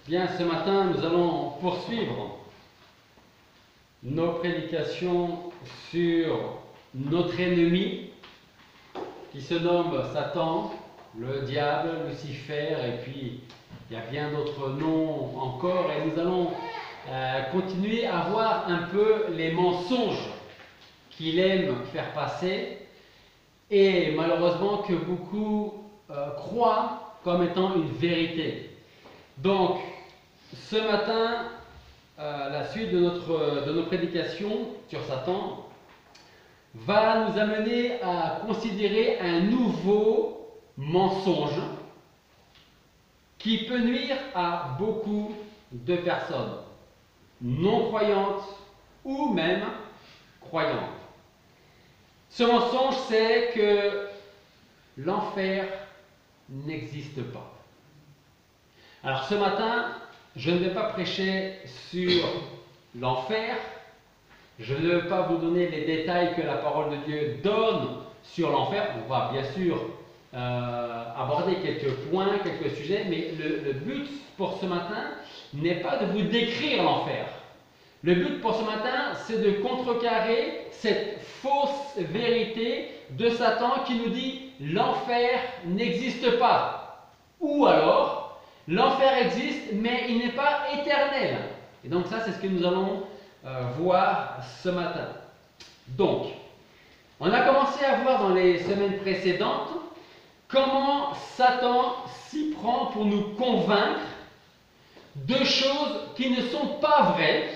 Bien, ce matin, nous allons poursuivre nos prédications sur notre ennemi qui se nomme Satan, le diable, Lucifer, et puis il y a bien d'autres noms encore, et nous allons continuer à voir un peu les mensonges qu'il aime faire passer, et malheureusement que beaucoup croient comme étant une vérité. Donc, ce matin, la suite de nos prédications sur Satan va nous amener à considérer un nouveau mensonge qui peut nuire à beaucoup de personnes, non-croyantes ou même croyantes. Ce mensonge, c'est que l'enfer n'existe pas. Alors ce matin, je ne vais pas prêcher sur l'enfer, je ne vais pas vous donner les détails que la parole de Dieu donne sur l'enfer. On va bien sûr aborder quelques points, quelques sujets, mais le but pour ce matin n'est pas de vous décrire l'enfer. Le but pour ce matin, c'est de contrecarrer cette fausse vérité de Satan qui nous dit l'enfer n'existe pas. Ou alors, l'enfer existe, mais il n'est pas éternel. Et donc ça, c'est ce que nous allons voir ce matin. Donc, on a commencé à voir dans les semaines précédentes comment Satan s'y prend pour nous convaincre de choses qui ne sont pas vraies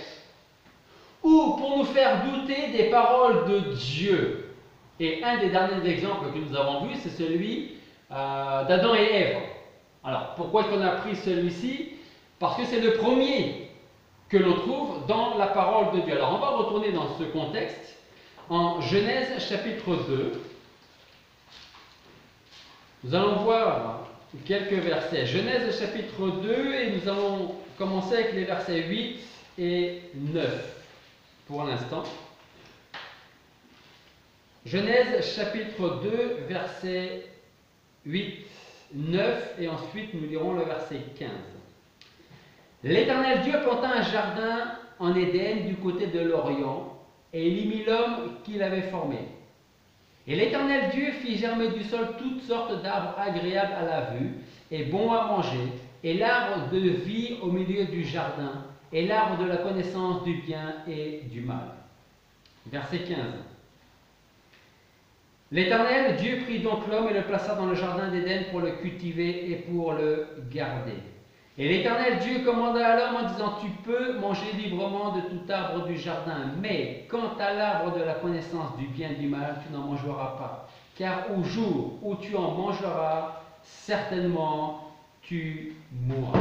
ou pour nous faire douter des paroles de Dieu. Et un des derniers exemples que nous avons vu, c'est celui d'Adam et Ève. Alors, pourquoi est-ce qu'on a pris celui-ci? Parce que c'est le premier que l'on trouve dans la parole de Dieu. Alors, on va retourner dans ce contexte en Genèse chapitre 2. Nous allons voir quelques versets. Genèse chapitre 2 et nous allons commencer avec les versets 8 et 9 pour l'instant. Genèse chapitre 2, versets 8, 9 et ensuite nous lirons le verset 15. L'Éternel Dieu planta un jardin en Éden du côté de l'Orient et il y mit l'homme qu'il avait formé. Et l'Éternel Dieu fit germer du sol toutes sortes d'arbres agréables à la vue et bons à manger, et l'arbre de vie au milieu du jardin, et l'arbre de la connaissance du bien et du mal. Verset 15. L'Éternel Dieu prit donc l'homme et le plaça dans le jardin d'Éden pour le cultiver et pour le garder. Et l'Éternel Dieu commanda à l'homme en disant: tu peux manger librement de tout arbre du jardin, mais quant à l'arbre de la connaissance du bien et du mal, tu n'en mangeras pas. Car au jour où tu en mangeras, certainement tu mourras.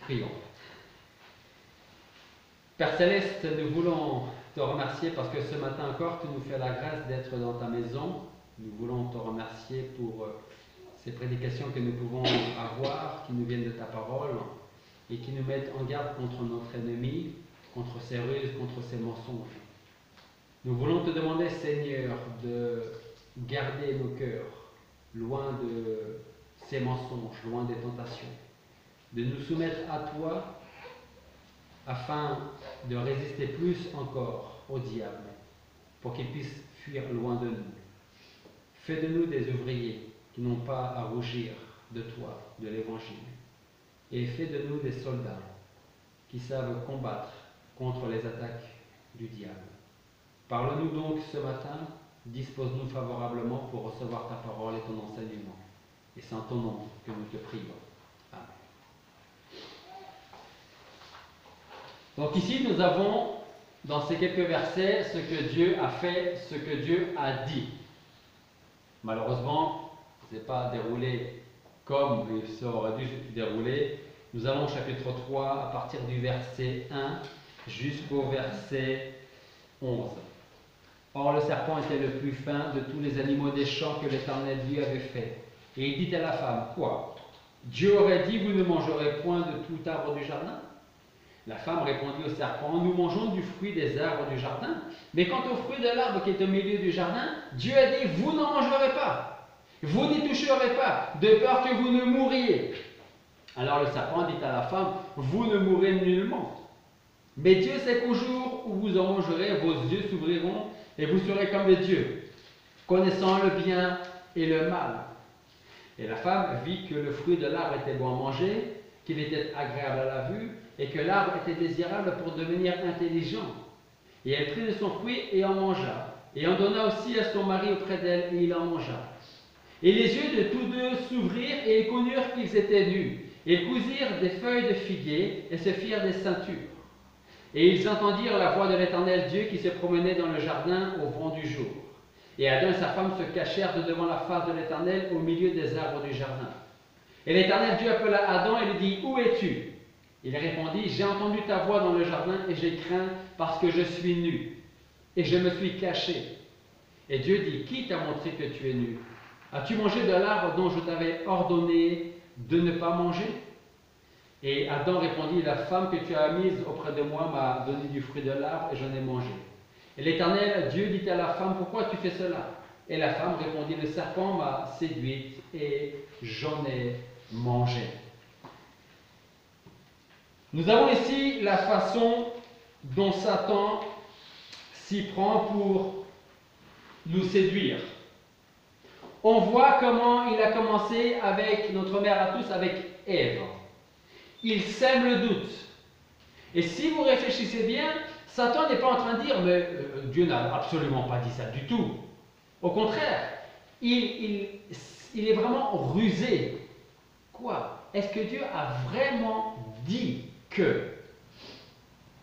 Prions. Père Céleste, nous voulons te remercier parce que ce matin encore, tu nous fais la grâce d'être dans ta maison. Nous voulons te remercier pour ces prédications que nous pouvons avoir, qui nous viennent de ta parole et qui nous mettent en garde contre notre ennemi, contre ses ruses, contre ses mensonges. Nous voulons te demander, Seigneur, de garder nos cœurs loin de ces mensonges, loin des tentations, de nous soumettre à toi afin de résister plus encore au diable, pour qu'il puisse fuir loin de nous. Fais de nous des ouvriers qui n'ont pas à rougir de toi, de l'Évangile. Et fais de nous des soldats qui savent combattre contre les attaques du diable. Parle-nous donc ce matin, dispose-nous favorablement pour recevoir ta parole et ton enseignement. Et c'est en ton nom que nous te prions. Amen. Donc ici, nous avons, dans ces quelques versets, ce que Dieu a fait, ce que Dieu a dit. Malheureusement, ce n'est pas déroulé comme ça aurait dû se dérouler. Nous allons au chapitre 3, à partir du verset 1 jusqu'au verset 11. Or, le serpent était le plus fin de tous les animaux des champs que l'Éternel Dieu avait fait. Et il dit à la femme: quoi? Dieu aurait dit: vous ne mangerez point de tout arbre du jardin? La femme répondit au serpent: nous mangeons du fruit des arbres du jardin, mais quant au fruit de l'arbre qui est au milieu du jardin, Dieu a dit: vous n'en mangerez pas, vous n'y toucherez pas, de peur que vous ne mouriez. Alors le serpent dit à la femme, vous ne mourrez nullement. Mais Dieu sait qu'au jour où vous en mangerez, vos yeux s'ouvriront et vous serez comme des dieux, connaissant le bien et le mal. Et la femme vit que le fruit de l'arbre était bon à manger, qu'il était agréable à la vue, et que l'arbre était désirable pour devenir intelligent. Et elle prit de son fruit et en mangea, et en donna aussi à son mari auprès d'elle, et il en mangea. Et les yeux de tous deux s'ouvrirent, et ils connurent qu'ils étaient nus. Ils cousirent des feuilles de figuier, et se firent des ceintures. Et ils entendirent la voix de l'Éternel Dieu qui se promenait dans le jardin au vent du jour. Et Adam et sa femme se cachèrent de devant la face de l'Éternel au milieu des arbres du jardin. Et l'Éternel Dieu appela Adam et lui dit, où es-tu? Il répondit, j'ai entendu ta voix dans le jardin et j'ai craint parce que je suis nu. Et je me suis caché. Et Dieu dit, qui t'a montré que tu es nu? As-tu mangé de l'arbre dont je t'avais ordonné de ne pas manger? Et Adam répondit, la femme que tu as mise auprès de moi m'a donné du fruit de l'arbre et j'en ai mangé. Et l'Éternel Dieu dit à la femme, pourquoi tu fais cela? Et la femme répondit, le serpent m'a séduite et j'en ai mangé. Nous avons ici la façon dont Satan s'y prend pour nous séduire. On voit comment il a commencé avec notre mère à tous, avec Ève. Il sème le doute. Et si vous réfléchissez bien, Satan n'est pas en train de dire, mais Dieu n'a absolument pas dit ça du tout. Au contraire, il est vraiment rusé. Quoi? Est-ce que Dieu a vraiment dit que?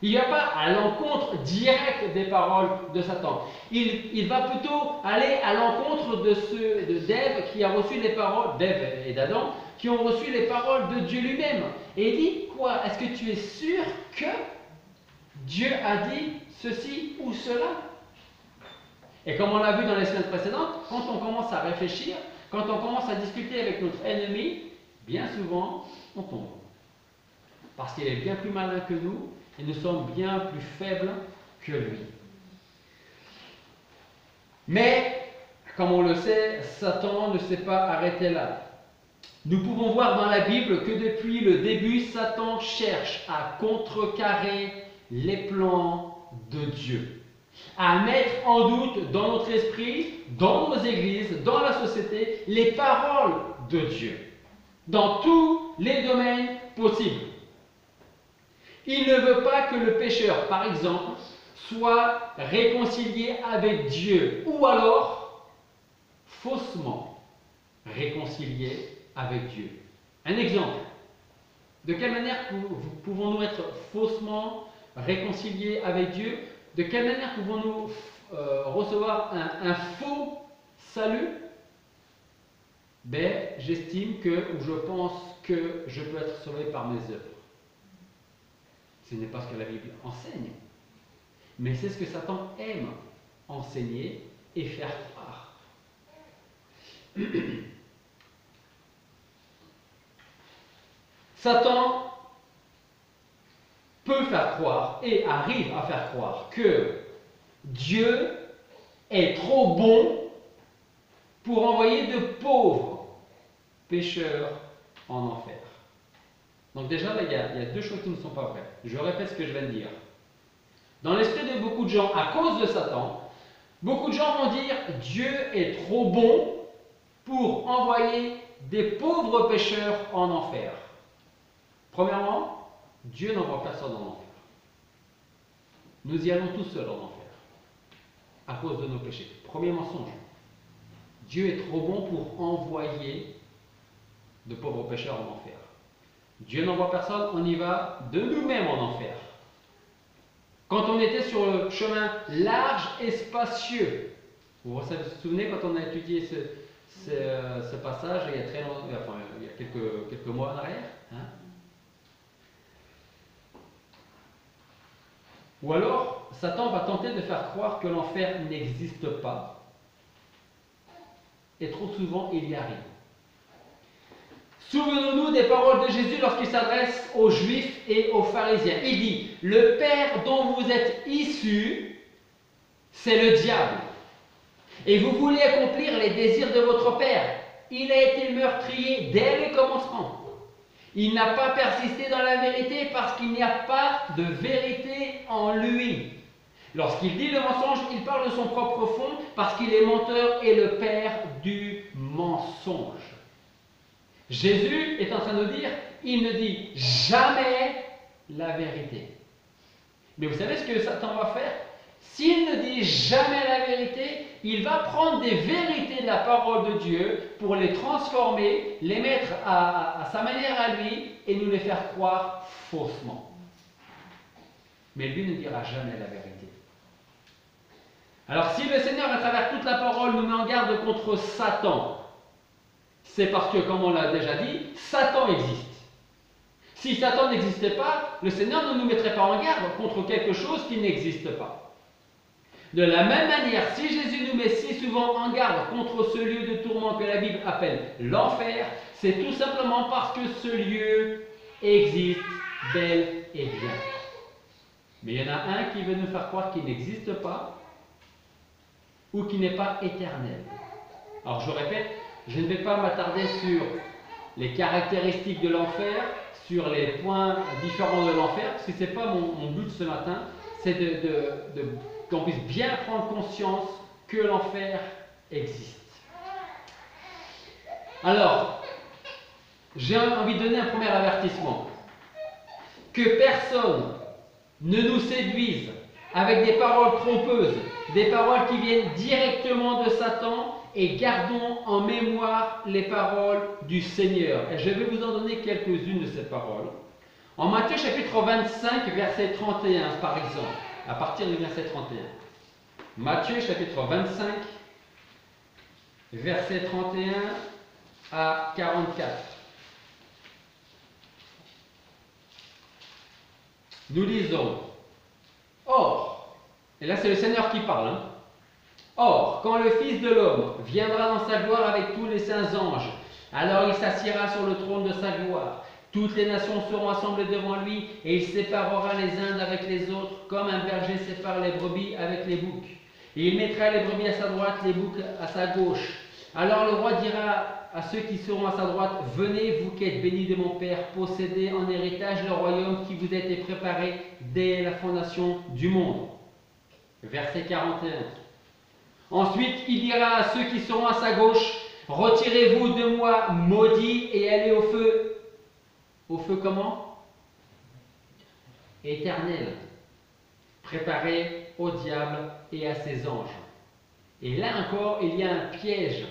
Il ne va pas à l'encontre directe des paroles de Satan. Il va plutôt aller à l'encontre d'Ève qui a reçu les paroles, d'Ève et d'Adam, qui ont reçu les paroles de Dieu lui-même. Et il dit, quoi? Est-ce que tu es sûr que Dieu a dit ceci ou cela? Et comme on l'a vu dans les semaines précédentes, quand on commence à réfléchir, quand on commence à discuter avec notre ennemi, bien souvent, on tombe. Parce qu'il est bien plus malin que nous, et nous sommes bien plus faibles que lui. Mais, comme on le sait, Satan ne s'est pas arrêté là. Nous pouvons voir dans la Bible que depuis le début, Satan cherche à contrecarrer les plans de Dieu, à mettre en doute dans notre esprit, dans nos églises, dans la société, les paroles de Dieu, dans tous les domaines possibles. Il ne veut pas que le pécheur, par exemple, soit réconcilié avec Dieu, ou alors faussement réconcilié avec Dieu. Un exemple. De quelle manière pouvons-nous être faussement réconciliés avec Dieu? De quelle manière pouvons-nous recevoir un faux salut? Ben, j'estime que, ou je pense que je peux être sauvé par mes œuvres. Ce n'est pas ce que la Bible enseigne, mais c'est ce que Satan aime enseigner et faire croire. Satan peut faire croire et arrive à faire croire que Dieu est trop bon pour envoyer de pauvres pécheurs en enfer. Donc déjà, là, il y a deux choses qui ne sont pas vraies. Je répète ce que je viens de dire. Dans l'esprit de beaucoup de gens, à cause de Satan, beaucoup de gens vont dire « Dieu est trop bon pour envoyer des pauvres pécheurs en enfer ». Premièrement, Dieu n'envoie personne en enfer. Nous y allons tous seuls en enfer, à cause de nos péchés. Premier mensonge. Dieu est trop bon pour envoyer de pauvres pécheurs en enfer. Dieu n'envoie personne, on y va de nous-mêmes en enfer. Quand on était sur le chemin large et spacieux, vous vous souvenez quand on a étudié ce passage il y a très longtemps, enfin il y a quelques mois en arrière, hein? Ou alors, Satan va tenter de faire croire que l'enfer n'existe pas. Et trop souvent, il y arrive. Souvenons-nous des paroles de Jésus lorsqu'il s'adresse aux Juifs et aux pharisiens. Il dit, « Le Père dont vous êtes issus, c'est le diable. Et vous voulez accomplir les désirs de votre Père. Il a été meurtrier dès le commencement. Il n'a pas persisté dans la vérité parce qu'il n'y a pas de vérité en lui. Lorsqu'il dit le mensonge, il parle de son propre fond parce qu'il est menteur et le père du mensonge. Jésus est en train de nous dire, il ne dit jamais la vérité. Mais vous savez ce que Satan va faire? S'il ne dit jamais la vérité, il va prendre des vérités de la parole de Dieu pour les transformer, les mettre à sa manière à lui et nous les faire croire faussement. Mais lui ne dira jamais la vérité. Alors si le Seigneur à travers toute la parole nous met en garde contre Satan, c'est parce que, comme on l'a déjà dit, Satan existe. Si Satan n'existait pas, le Seigneur ne nous mettrait pas en garde contre quelque chose qui n'existe pas. De la même manière, si Jésus nous met si souvent en garde contre ce lieu de tourment que la Bible appelle l'enfer, c'est tout simplement parce que ce lieu existe bel et bien. Mais il y en a un qui veut nous faire croire qu'il n'existe pas ou qui n'est pas éternel. Alors je répète, je ne vais pas m'attarder sur les caractéristiques de l'enfer, sur les points différents de l'enfer, parce que ce n'est pas mon but ce matin, c'est qu'on puisse bien prendre conscience que l'enfer existe. Alors, j'ai envie de donner un premier avertissement. Que personne ne nous séduise avec des paroles trompeuses, des paroles qui viennent directement de Satan, et gardons en mémoire les paroles du Seigneur. Et je vais vous en donner quelques-unes de ces paroles. En Matthieu chapitre 25, verset 31, par exemple, à partir du verset 31. Matthieu chapitre 25, verset 31 à 44. Nous lisons, or, et là c'est le Seigneur qui parle, hein. Or, quand le Fils de l'homme viendra dans sa gloire avec tous les saints anges, alors il s'assiera sur le trône de sa gloire. Toutes les nations seront assemblées devant lui, et il séparera les uns avec les autres, comme un berger sépare les brebis avec les boucs. Et il mettra les brebis à sa droite, les boucs à sa gauche. Alors le roi dira à ceux qui seront à sa droite, venez, vous qui êtes bénis de mon Père, possédez en héritage le royaume qui vous a été préparé dès la fondation du monde. Verset 41. Ensuite, il dira à ceux qui seront à sa gauche, retirez-vous de moi, maudits, et allez au feu. Au feu comment? Éternel, préparé au diable et à ses anges. Et là encore, il y a un piège,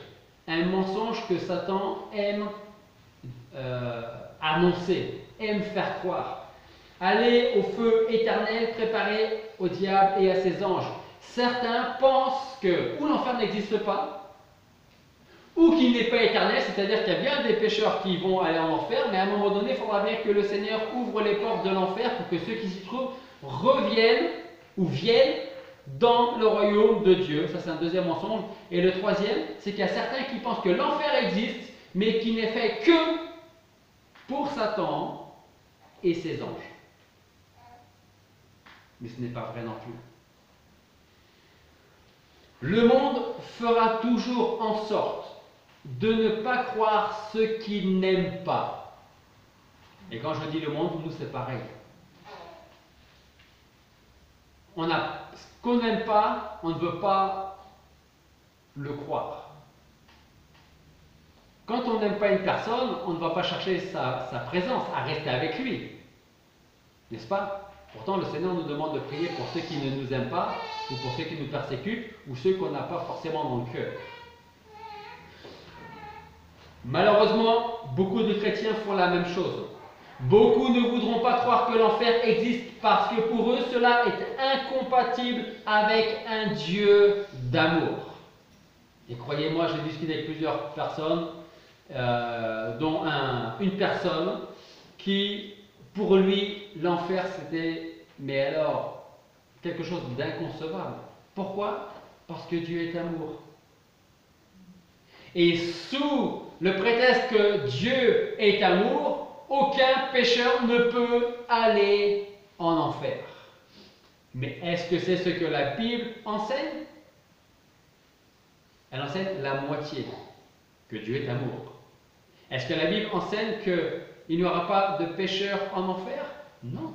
un mensonge que Satan aime annoncer, aime faire croire. Allez au feu éternel, préparé au diable et à ses anges. Certains pensent que ou l'enfer n'existe pas, ou qu'il n'est pas éternel, c'est-à-dire qu'il y a bien des pécheurs qui vont aller en enfer, mais à un moment donné, il faudra bien que le Seigneur ouvre les portes de l'enfer pour que ceux qui s'y trouvent reviennent ou viennent dans le royaume de Dieu. Ça, c'est un deuxième mensonge. Et le troisième, c'est qu'il y a certains qui pensent que l'enfer existe, mais qui n'est fait que pour Satan et ses anges. Mais ce n'est pas vrai non plus. Le monde fera toujours en sorte de ne pas croire ce qu'il n'aime pas. Et quand je dis le monde, nous c'est pareil. Ce qu'on n'aime pas, on ne veut pas le croire. Quand on n'aime pas une personne, on ne va pas chercher sa présence, à rester avec lui. N'est-ce pas? Pourtant, le Seigneur nous demande de prier pour ceux qui ne nous aiment pas, ou pour ceux qui nous persécutent, ou ceux qu'on n'a pas forcément dans le cœur. Malheureusement, beaucoup de chrétiens font la même chose. Beaucoup ne voudront pas croire que l'enfer existe parce que pour eux, cela est incompatible avec un Dieu d'amour. Et croyez-moi, j'ai discuté avec plusieurs personnes, dont une personne qui, pour lui, l'enfer c'était, mais alors, quelque chose d'inconcevable. Pourquoi? Parce que Dieu est amour. Et sous le prétexte que Dieu est amour, aucun pécheur ne peut aller en enfer. Mais est-ce que c'est ce que la Bible enseigne? Elle enseigne la moitié, que Dieu est amour. Est-ce que la Bible enseigne que il n'y aura pas de pécheurs en enfer? Non.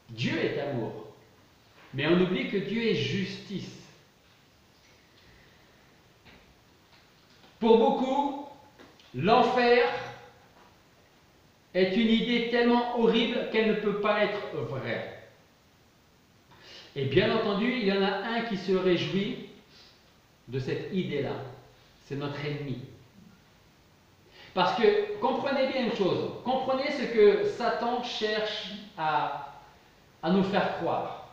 Dieu est amour. Mais on oublie que Dieu est justice. Pour beaucoup, l'enfer est une idée tellement horrible qu'elle ne peut pas être vraie. Et bien entendu, il y en a un qui se réjouit de cette idée-là. C'est notre ennemi. Parce que, comprenez bien une chose, comprenez ce que Satan cherche à nous faire croire.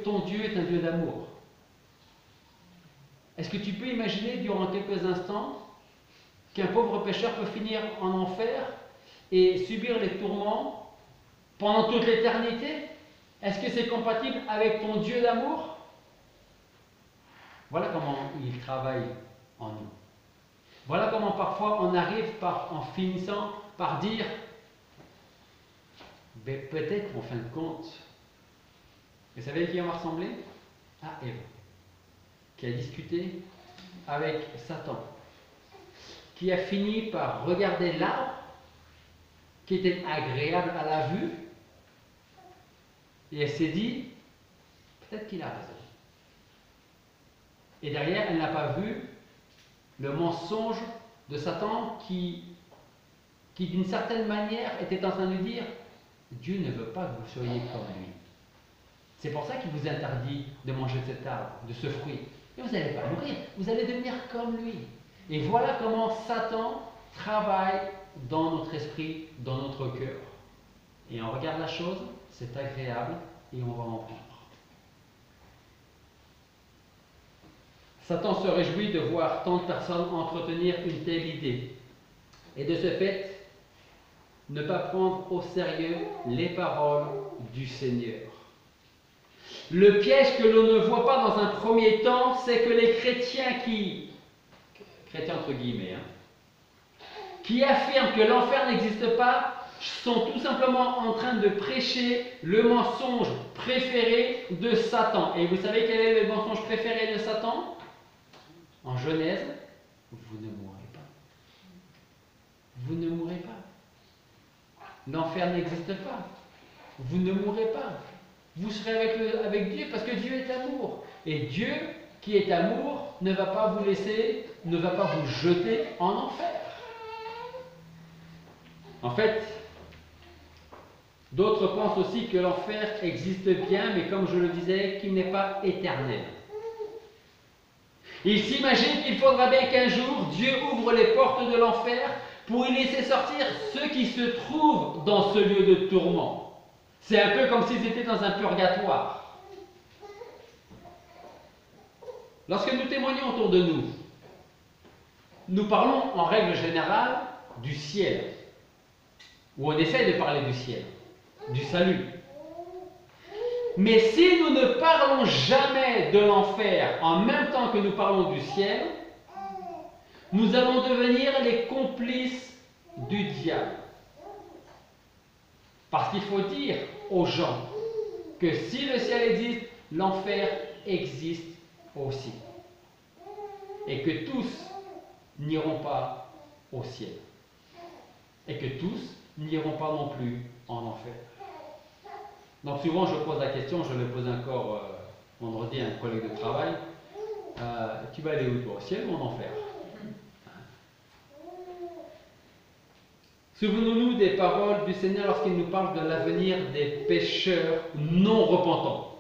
Ton Dieu est un Dieu d'amour. Est-ce que tu peux imaginer durant quelques instants qu'un pauvre pécheur peut finir en enfer et subir les tourments pendant toute l'éternité? Est-ce que c'est compatible avec ton Dieu d'amour? Voilà comment il travaille en nous. Voilà comment parfois on arrive en finissant par dire peut-être en fin de compte, vous savez qui on va ressembler? À Ève, qui a discuté avec Satan, qui a fini par regarder l'arbre qui était agréable à la vue, et elle s'est dit, peut-être qu'il a raison. Et derrière, elle n'a pas vu le mensonge de Satan qui d'une certaine manière était en train de dire, Dieu ne veut pas que vous soyez comme lui. C'est pour ça qu'il vous interdit de manger de cet arbre, de ce fruit. Et vous n'allez pas mourir, vous allez devenir comme lui. Et voilà comment Satan travaille dans notre esprit, dans notre cœur. Et on regarde la chose, c'est agréable et on va en prendre. Satan se réjouit de voir tant de personnes entretenir une telle idée. Et de ce fait, ne pas prendre au sérieux les paroles du Seigneur. Le piège que l'on ne voit pas dans un premier temps, c'est que les chrétiens chrétiens entre guillemets, qui affirment que l'enfer n'existe pas, sont tout simplement en train de prêcher le mensonge préféré de Satan. Et vous savez quel est le mensonge préféré de Satan? En Genèse, vous ne mourrez pas. Vous ne mourrez pas. L'enfer n'existe pas. Vous ne mourrez pas. Vous serez avec Dieu parce que Dieu est amour. Et Dieu, qui est amour, ne va pas vous laisser, ne va pas vous jeter en enfer. En fait, d'autres pensent aussi que l'enfer existe bien, mais comme je le disais, qu'il n'est pas éternel. Ils s'imaginent qu'il faudra bien qu'un jour, Dieu ouvre les portes de l'enfer pour y laisser sortir ceux qui se trouvent dans ce lieu de tourment. C'est un peu comme s'ils étaient dans un purgatoire. Lorsque nous témoignons autour de nous, nous parlons en règle générale du ciel, ou on essaie de parler du ciel, du salut. Mais si nous ne parlons jamais de l'enfer en même temps que nous parlons du ciel, nous allons devenir les complices du diable. Parce qu'il faut dire aux gens que si le ciel existe, l'enfer existe aussi. Et que tous n'iront pas au ciel. Et que tous n'iront pas non plus en enfer. Donc souvent je pose la question, je le pose encore vendredi à un collègue de travail, tu vas aller où toi, au ciel ou en enfer? Souvenons-nous des paroles du Seigneur lorsqu'il nous parle de l'avenir des pécheurs non repentants.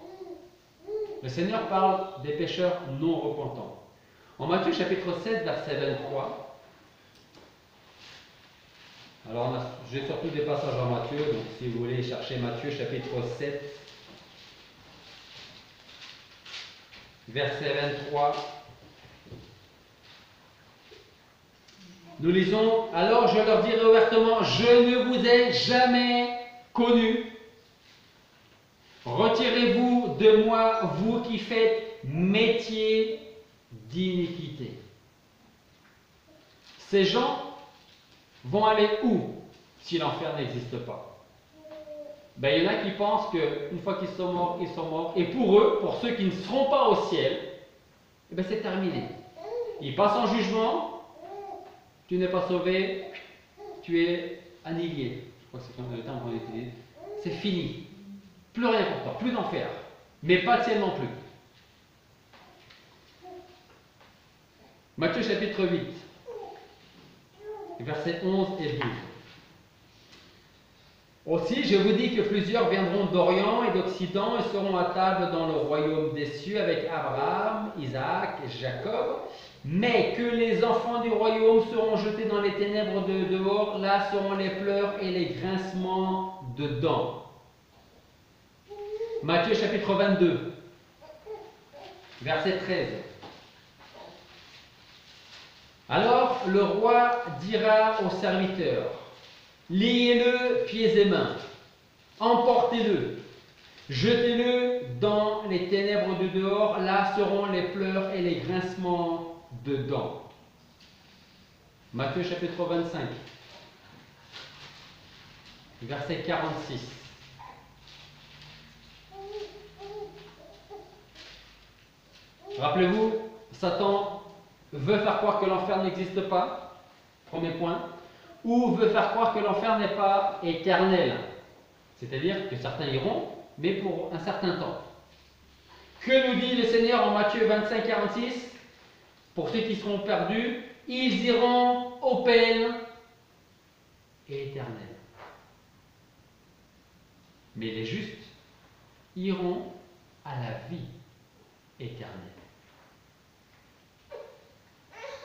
Le Seigneur parle des pécheurs non repentants. En Matthieu chapitre 7, verset 23, alors j'ai surtout des passages en Matthieu, donc si vous voulez chercher Matthieu chapitre 7, verset 23, nous lisons, alors je leur dirai ouvertement, je ne vous ai jamais connus. Retirez-vous de moi, vous qui faites métier d'iniquité. Ces gens vont aller où si l'enfer n'existe pas? Il y en a qui pensent qu'une fois qu'ils sont morts, ils sont morts. Et pour eux, pour ceux qui ne seront pas au ciel, c'est terminé. Ils passent en jugement. tu n'es pas sauvé, tu es annihilé. Je crois que c'est le terme qu'on utilise. C'est fini. Plus rien pour toi, plus d'enfer. Mais pas de ciel non plus. Matthieu chapitre 8, versets 11 et 12. Aussi, je vous dis que plusieurs viendront d'Orient et d'Occident et seront à table dans le royaume des cieux avec Abraham, Isaac et Jacob, mais que les enfants du royaume seront jetés dans les ténèbres de dehors, là seront les pleurs et les grincements de dents. Matthieu chapitre 22, verset 13. Alors le roi dira aux serviteurs, liez-le pieds et mains, emportez-le, jetez-le dans les ténèbres de dehors, là seront les pleurs et les grincements de dents. Matthieu chapitre 25, verset 46. Rappelez-vous, Satan veut faire croire que l'enfer n'existe pas, premier point, ou veut faire croire que l'enfer n'est pas éternel. C'est-à-dire que certains iront, mais pour un certain temps. Que nous dit le Seigneur en Matthieu 25, 46 ? Pour ceux qui seront perdus, ils iront aux peines éternelles. Mais les justes iront à la vie éternelle.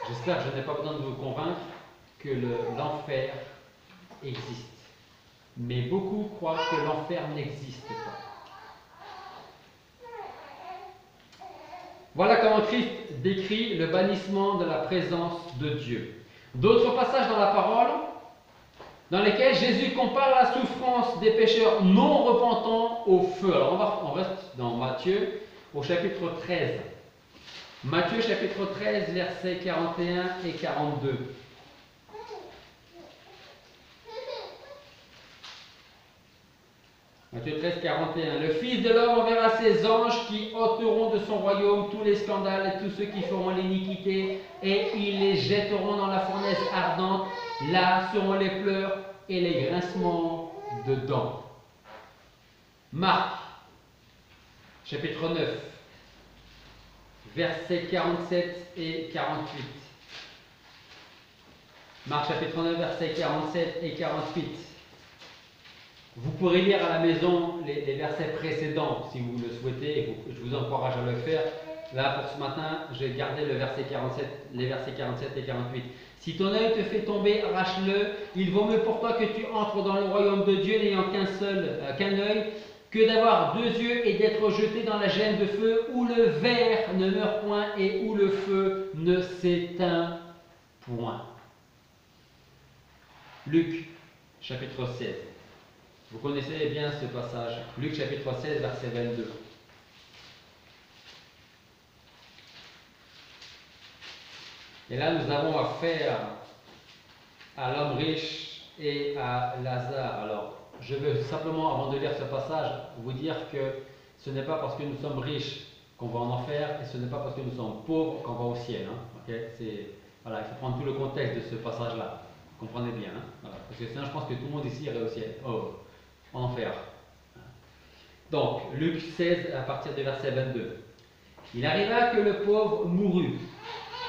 J'espère que je n'ai pas besoin de vous convaincre que l'enfer existe. Mais beaucoup croient que l'enfer n'existe pas. Voilà comment Christ décrit le bannissement de la présence de Dieu. D'autres passages dans la parole dans lesquels Jésus compare la souffrance des pécheurs non repentants au feu. Alors on reste dans Matthieu au chapitre 13. Matthieu chapitre 13, versets 41 et 42. Matthieu 13, 41. Le Fils de l'homme enverra ses anges qui ôteront de son royaume tous les scandales et tous ceux qui feront l'iniquité, et ils les jetteront dans la fournaise ardente. Là seront les pleurs et les grincements de dents. Marc, chapitre 9, versets 47 et 48. Marc, chapitre 9, versets 47 et 48. Vous pourrez lire à la maison les versets précédents si vous le souhaitez, et je vous encourage à le faire. Là, pour ce matin, j'ai gardé les versets 47 et 48. Si ton œil te fait tomber, arrache-le. Il vaut mieux pour toi que tu entres dans le royaume de Dieu n'ayant qu'un œil, que d'avoir deux yeux et d'être jeté dans la gêne de feu, où le ver ne meurt point et où le feu ne s'éteint point. Luc, chapitre 16. Vous connaissez bien ce passage. Luc, chapitre 16, verset 22. Et là, nous avons affaire à l'homme riche et à Lazare. Alors, je veux simplement, avant de lire ce passage, vous dire que ce n'est pas parce que nous sommes riches qu'on va en enfer, et ce n'est pas parce que nous sommes pauvres qu'on va au ciel. Voilà, il faut prendre tout le contexte de ce passage-là. Vous comprenez bien. Voilà, parce que sinon, je pense que tout le monde ici irait au ciel. En enfer. Donc, Luc 16, à partir du verset 22. Il arriva que le pauvre mourut.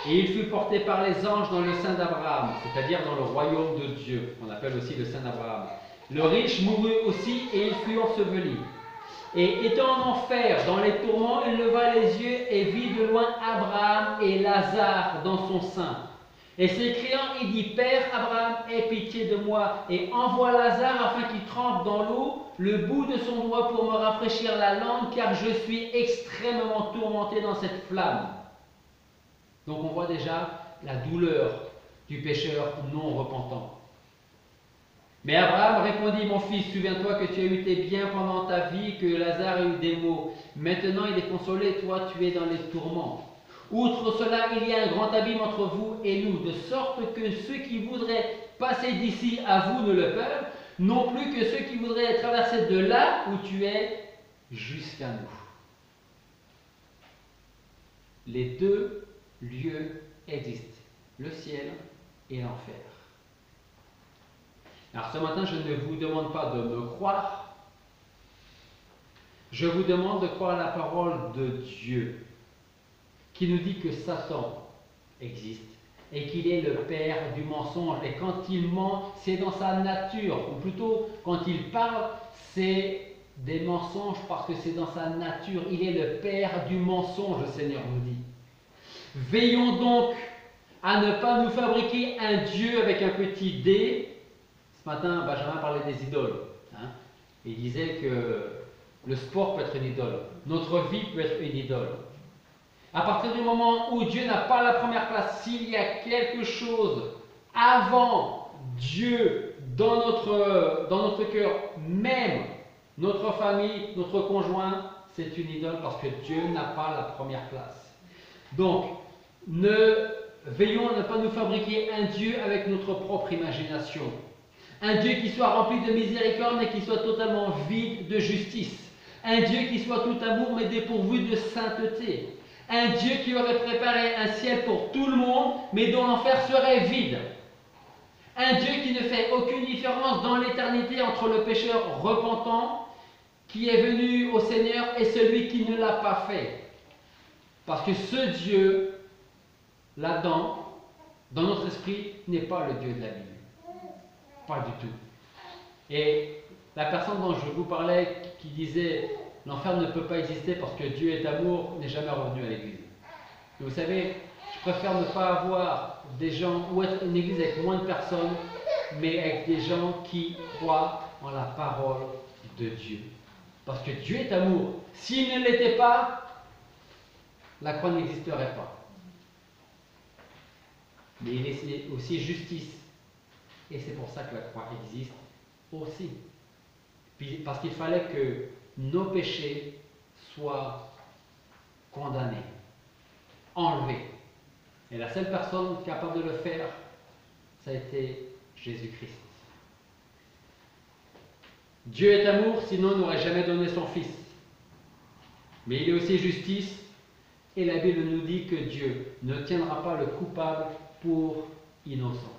Et il fut porté par les anges dans le sein d'Abraham, c'est-à-dire dans le royaume de Dieu, qu'on appelle aussi le sein d'Abraham. Le riche mourut aussi et il fut enseveli. Et étant en enfer, dans les tourments, il leva les yeux et vit de loin Abraham et Lazare dans son sein. Et s'écriant, il dit, Père Abraham, aie pitié de moi et envoie Lazare afin qu'il trempe dans l'eau le bout de son doigt pour me rafraîchir la langue, car je suis extrêmement tourmenté dans cette flamme. Donc on voit déjà la douleur du pécheur non repentant. Mais Abraham répondit, mon fils, souviens-toi que tu as eu tes biens pendant ta vie, que Lazare a eu des maux. Maintenant il est consolé, toi tu es dans les tourments. Outre cela, il y a un grand abîme entre vous et nous, de sorte que ceux qui voudraient passer d'ici à vous ne le peuvent, non plus que ceux qui voudraient traverser de là où tu es jusqu'à nous. Les deux lieux existent, le ciel et l'enfer. Alors ce matin, je ne vous demande pas de me croire, je vous demande de croire la parole de Dieu, qui nous dit que Satan existe et qu'il est le père du mensonge. Et quand il ment, c'est dans sa nature, ou plutôt quand il parle, c'est des mensonges parce que c'est dans sa nature. Il est le père du mensonge, le Seigneur nous dit. Veillons donc à ne pas nous fabriquer un Dieu avec un petit D. Ce matin, Benjamin parlait des idoles. Il disait que le sport peut être une idole, notre vie peut être une idole. À partir du moment où Dieu n'a pas la première place, s'il y a quelque chose avant Dieu dans notre cœur, même notre famille, notre conjoint, c'est une idole parce que Dieu n'a pas la première place. Donc, veillons à ne pas nous fabriquer un Dieu avec notre propre imagination. Un Dieu qui soit rempli de miséricorde et qui soit totalement vide de justice. Un Dieu qui soit tout amour mais dépourvu de sainteté. Un Dieu qui aurait préparé un ciel pour tout le monde mais dont l'enfer serait vide. Un Dieu qui ne fait aucune différence dans l'éternité entre le pécheur repentant qui est venu au Seigneur et celui qui ne l'a pas fait. Parce que ce Dieu, là-dedans, dans notre esprit, n'est pas le Dieu de la Bible. Pas du tout. Et la personne dont je vous parlais, qui disait l'enfer ne peut pas exister parce que Dieu est amour, n'est jamais revenu à l'église. Et vous savez, je préfère ne pas avoir des gens, ou être une église avec moins de personnes, mais avec des gens qui croient en la parole de Dieu. Parce que Dieu est amour. S'il ne l'était pas, la croix n'existerait pas. Mais il est aussi justice. Et c'est pour ça que la croix existe aussi. Parce qu'il fallait que nos péchés soient condamnés, enlevés. Et la seule personne capable de le faire, ça a été Jésus-Christ. Dieu est amour, sinon il n'aurait jamais donné son Fils. Mais il est aussi justice, et la Bible nous dit que Dieu ne tiendra pas le coupable pour innocent.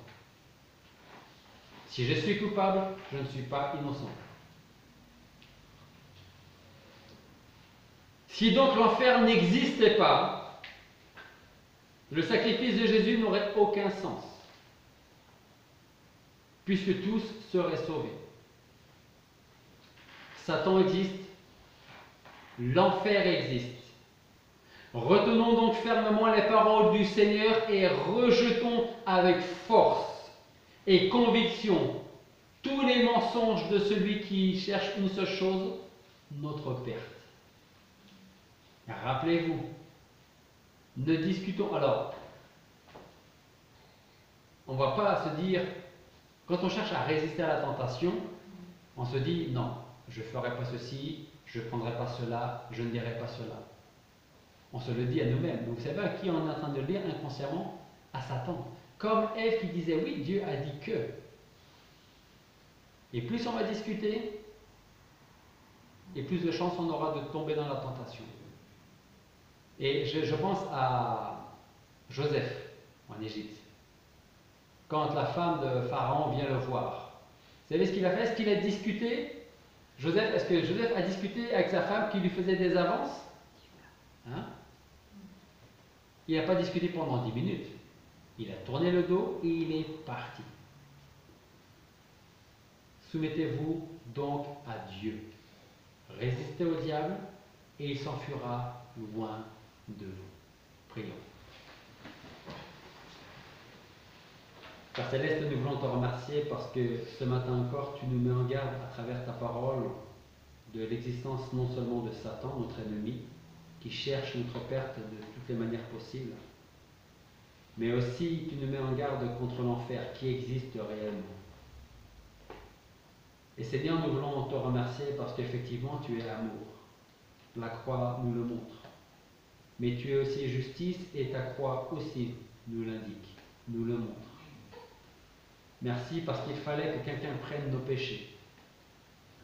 Si je suis coupable, je ne suis pas innocent. Si donc l'enfer n'existait pas, le sacrifice de Jésus n'aurait aucun sens, puisque tous seraient sauvés. Satan existe, l'enfer existe. Retenons donc fermement les paroles du Seigneur et rejetons avec force et conviction tous les mensonges de celui qui cherche une seule chose, notre perte. Rappelez-vous, ne discutons. Alors, on ne va pas se dire, quand on cherche à résister à la tentation, on se dit non, je ne ferai pas ceci, je ne prendrai pas cela, je ne dirai pas cela. On se le dit à nous-mêmes. Donc, vous savez à qui on est en train de le lire inconsciemment? À Satan. Comme Ève qui disait oui, Dieu a dit que. Et plus on va discuter, et plus de chances on aura de tomber dans la tentation. Et je pense à Joseph en Égypte. Quand la femme de Pharaon vient le voir, vous savez ce qu'il a fait? Est-ce qu'il a discuté? Est-ce que Joseph a discuté avec sa femme qui lui faisait des avances? Il n'a pas discuté pendant 10 minutes. Il a tourné le dos et il est parti. Soumettez-vous donc à Dieu. Résistez au diable et il s'enfuira loin de vous. Prions. Père Céleste, nous voulons te remercier parce que ce matin encore, tu nous mets en garde à travers ta parole de l'existence non seulement de Satan, notre ennemi, qui cherche notre perte de toutes les manières possibles, mais aussi tu nous mets en garde contre l'enfer qui existe réellement. Et Seigneur, nous voulons te remercier parce qu'effectivement tu es amour. La croix nous le montre. Mais tu es aussi justice et ta croix aussi nous l'indique, nous le montre. Merci parce qu'il fallait que quelqu'un prenne nos péchés.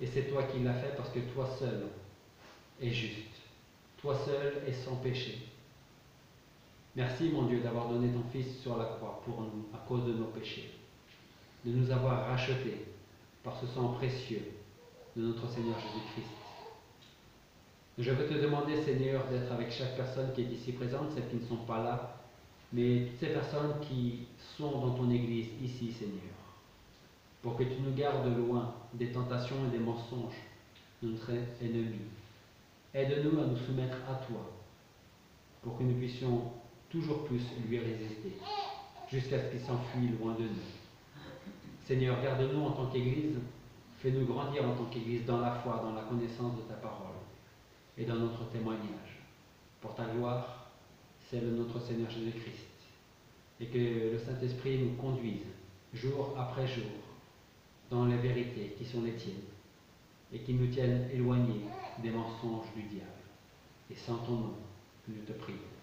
Et c'est toi qui l'as fait parce que toi seul es juste. Toi seul es sans péché. Merci, mon Dieu, d'avoir donné ton Fils sur la croix pour nous à cause de nos péchés, de nous avoir rachetés par ce sang précieux de notre Seigneur Jésus-Christ. Je veux te demander, Seigneur, d'être avec chaque personne qui est ici présente, celles qui ne sont pas là, mais toutes ces personnes qui sont dans ton Église ici, Seigneur, pour que tu nous gardes loin des tentations et des mensonges de notre ennemi. Aide-nous à nous soumettre à toi, pour que nous puissions toujours plus lui résister, jusqu'à ce qu'il s'enfuit loin de nous. Seigneur, garde-nous en tant qu'Église, fais-nous grandir en tant qu'Église dans la foi, dans la connaissance de ta parole et dans notre témoignage. Pour ta gloire, celle de notre Seigneur Jésus-Christ. Et que le Saint-Esprit nous conduise, jour après jour, dans les vérités qui sont les tiennes, et qui nous tiennent éloignés des mensonges du diable. Et sans ton nom, nous te prions.